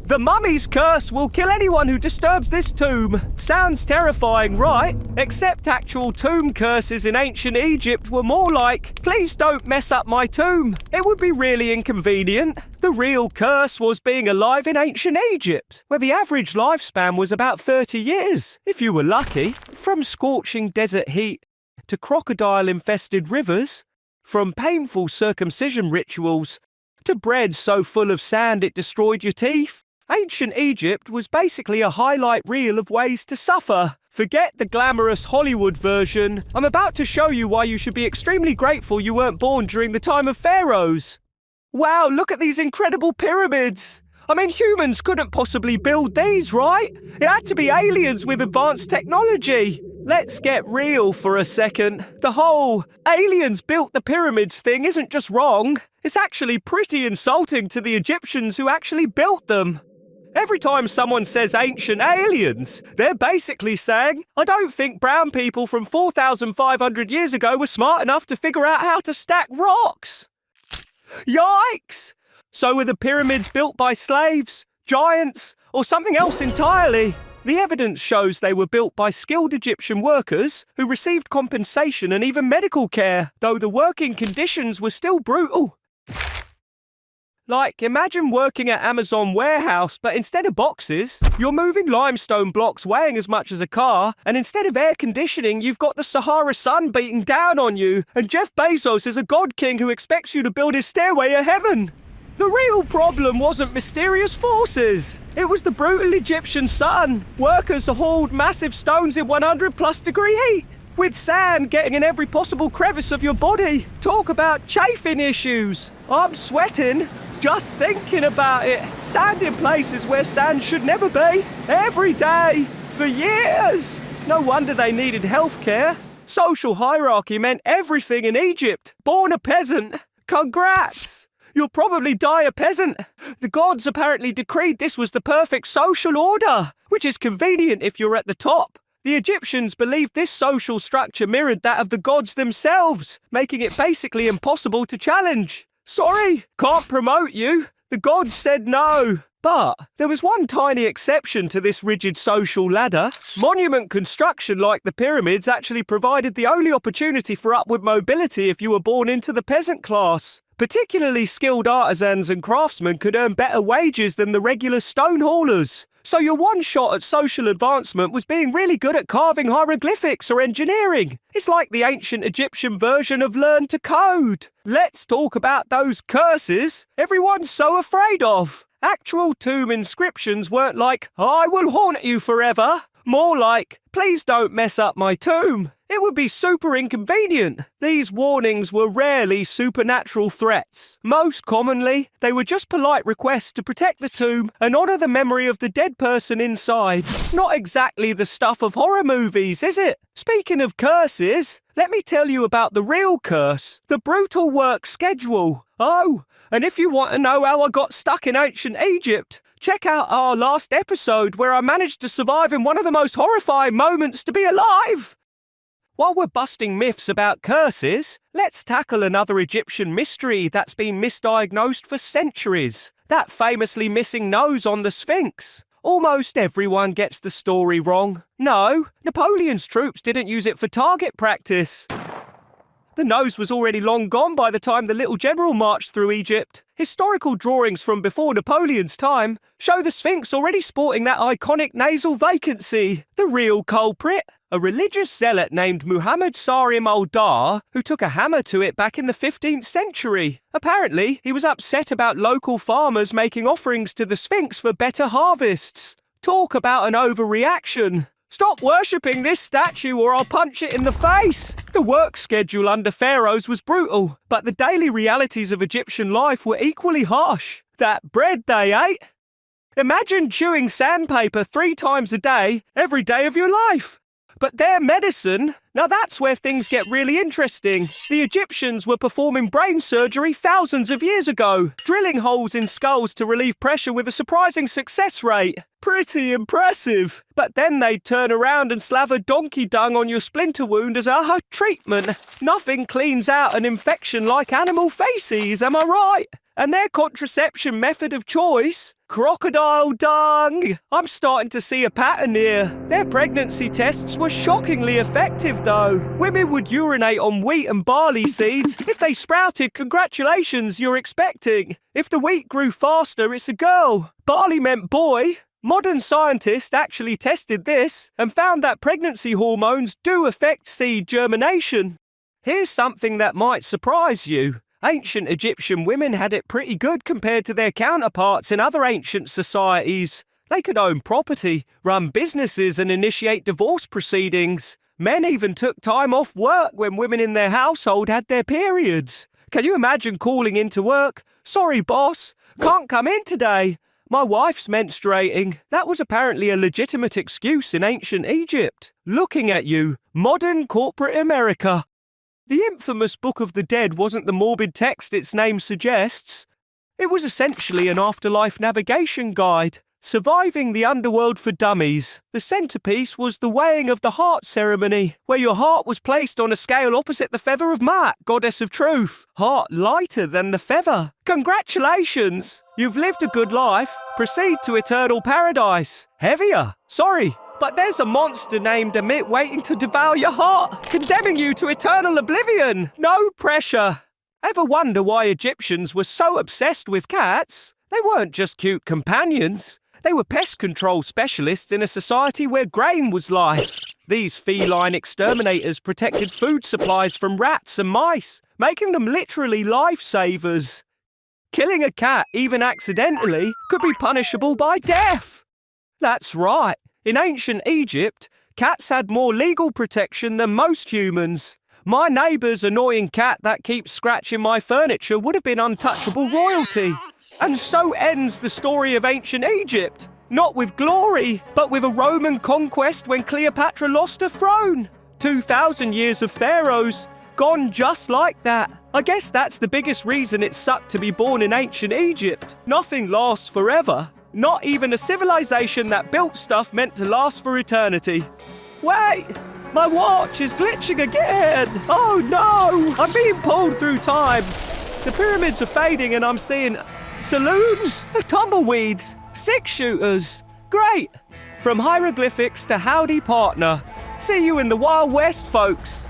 The mummy's curse will kill anyone who disturbs this tomb. Sounds terrifying, right? Except actual tomb curses in ancient Egypt were more like, please don't mess up my tomb. It would be really inconvenient. The real curse was being alive in ancient Egypt, where the average lifespan was about 30 years, if you were lucky. From scorching desert heat to crocodile-infested rivers, from painful circumcision rituals to bread so full of sand it destroyed your teeth. Ancient Egypt was basically a highlight reel of ways to suffer. Forget the glamorous Hollywood version. I'm about to show you why you should be extremely grateful you weren't born during the time of pharaohs. Wow, look at these incredible pyramids. I mean, humans couldn't possibly build these, right? It had to be aliens with advanced technology. Let's get real for a second. The whole aliens built the pyramids thing isn't just wrong. It's actually pretty insulting to the Egyptians who actually built them. Every time someone says ancient aliens, they're basically saying, I don't think brown people from 4,500 years ago were smart enough to figure out how to stack rocks. Yikes! So were the pyramids built by slaves, giants, or something else entirely? The evidence shows they were built by skilled Egyptian workers who received compensation and even medical care, though the working conditions were still brutal. Like, imagine working at Amazon warehouse, but instead of boxes, you're moving limestone blocks weighing as much as a car, and instead of air conditioning, you've got the Sahara sun beating down on you, and Jeff Bezos is a god king who expects you to build his stairway to heaven. The real problem wasn't mysterious forces. It was the brutal Egyptian sun. Workers hauled massive stones in 100+ degree heat, with sand getting in every possible crevice of your body. Talk about chafing issues. I'm sweating just thinking about it. Sand in places where sand should never be. Every day. For years. No wonder they needed healthcare. Social hierarchy meant everything in Egypt. Born a peasant. Congrats. You'll probably die a peasant. The gods apparently decreed this was the perfect social order, which is convenient if you're at the top. The Egyptians believed this social structure mirrored that of the gods themselves, making it basically impossible to challenge. Sorry, can't promote you. The gods said no. But there was one tiny exception to this rigid social ladder. Monument construction like the pyramids actually provided the only opportunity for upward mobility if you were born into the peasant class. Particularly skilled artisans and craftsmen could earn better wages than the regular stone haulers. So your one shot at social advancement was being really good at carving hieroglyphics or engineering. It's like the ancient Egyptian version of learn to code. Let's talk about those curses everyone's so afraid of. Actual tomb inscriptions weren't like, I will haunt you forever. More like, please don't mess up my tomb. It would be super inconvenient. These warnings were rarely supernatural threats. Most commonly, they were just polite requests to protect the tomb and honour the memory of the dead person inside. Not exactly the stuff of horror movies, is it? Speaking of curses, let me tell you about the real curse, the brutal work schedule. Oh, and if you want to know how I got stuck in ancient Egypt, check out our last episode where I managed to survive in one of the most horrifying moments to be alive. While we're busting myths about curses, let's tackle another Egyptian mystery that's been misdiagnosed for centuries. That famously missing nose on the Sphinx. Almost everyone gets the story wrong. No, Napoleon's troops didn't use it for target practice. The nose was already long gone by the time the little general marched through Egypt. Historical drawings from before Napoleon's time show the Sphinx already sporting that iconic nasal vacancy. The real culprit? A religious zealot named Muhammad Sarim al-Dar, who took a hammer to it back in the 15th century. Apparently, he was upset about local farmers making offerings to the Sphinx for better harvests. Talk about an overreaction. Stop worshipping this statue or I'll punch it in the face. The work schedule under pharaohs was brutal, but the daily realities of Egyptian life were equally harsh. That bread they ate. Imagine chewing sandpaper 3 times a day, every day of your life. But their medicine, now that's where things get really interesting. The Egyptians were performing brain surgery thousands of years ago, drilling holes in skulls to relieve pressure with a surprising success rate. Pretty impressive. But then they'd turn around and slather donkey dung on your splinter wound as a treatment. Nothing cleans out an infection like animal faeces, am I right? And their contraception method of choice? Crocodile dung! I'm starting to see a pattern here. Their pregnancy tests were shockingly effective, though. Women would urinate on wheat and barley seeds. If they sprouted, congratulations, you're expecting. If the wheat grew faster, it's a girl. Barley meant boy. Modern scientists actually tested this and found that pregnancy hormones do affect seed germination. Here's something that might surprise you. Ancient Egyptian women had it pretty good compared to their counterparts in other ancient societies. They could own property, run businesses, and initiate divorce proceedings. Men even took time off work when women in their household had their periods. Can you imagine calling into work? Sorry, boss, can't come in today. My wife's menstruating. That was apparently a legitimate excuse in ancient Egypt. Looking at you, modern corporate America. The infamous Book of the Dead wasn't the morbid text its name suggests. It was essentially an afterlife navigation guide, surviving the underworld for dummies. The centerpiece was the weighing of the heart ceremony, where your heart was placed on a scale opposite the feather of Mat, goddess of truth. Heart lighter than the feather. Congratulations! You've lived a good life. Proceed to eternal paradise. Heavier. Sorry. But there's a monster named Amit waiting to devour your heart, condemning you to eternal oblivion. No pressure. Ever wonder why Egyptians were so obsessed with cats? They weren't just cute companions. They were pest control specialists in a society where grain was life. These feline exterminators protected food supplies from rats and mice, making them literally lifesavers. Killing a cat, even accidentally, could be punishable by death. That's right. In ancient Egypt, cats had more legal protection than most humans. My neighbour's annoying cat that keeps scratching my furniture would have been untouchable royalty. And so ends the story of ancient Egypt. Not with glory, but with a Roman conquest when Cleopatra lost her throne. 2,000 years of pharaohs, gone just like that. I guess that's the biggest reason it sucked to be born in ancient Egypt. Nothing lasts forever. Not even a civilization that built stuff meant to last for eternity. Wait! My watch is glitching again! Oh no! I'm being pulled through time! The pyramids are fading and I'm seeing saloons, tumbleweeds, six-shooters. Great! From hieroglyphics to howdy partner. See you in the Wild West, folks!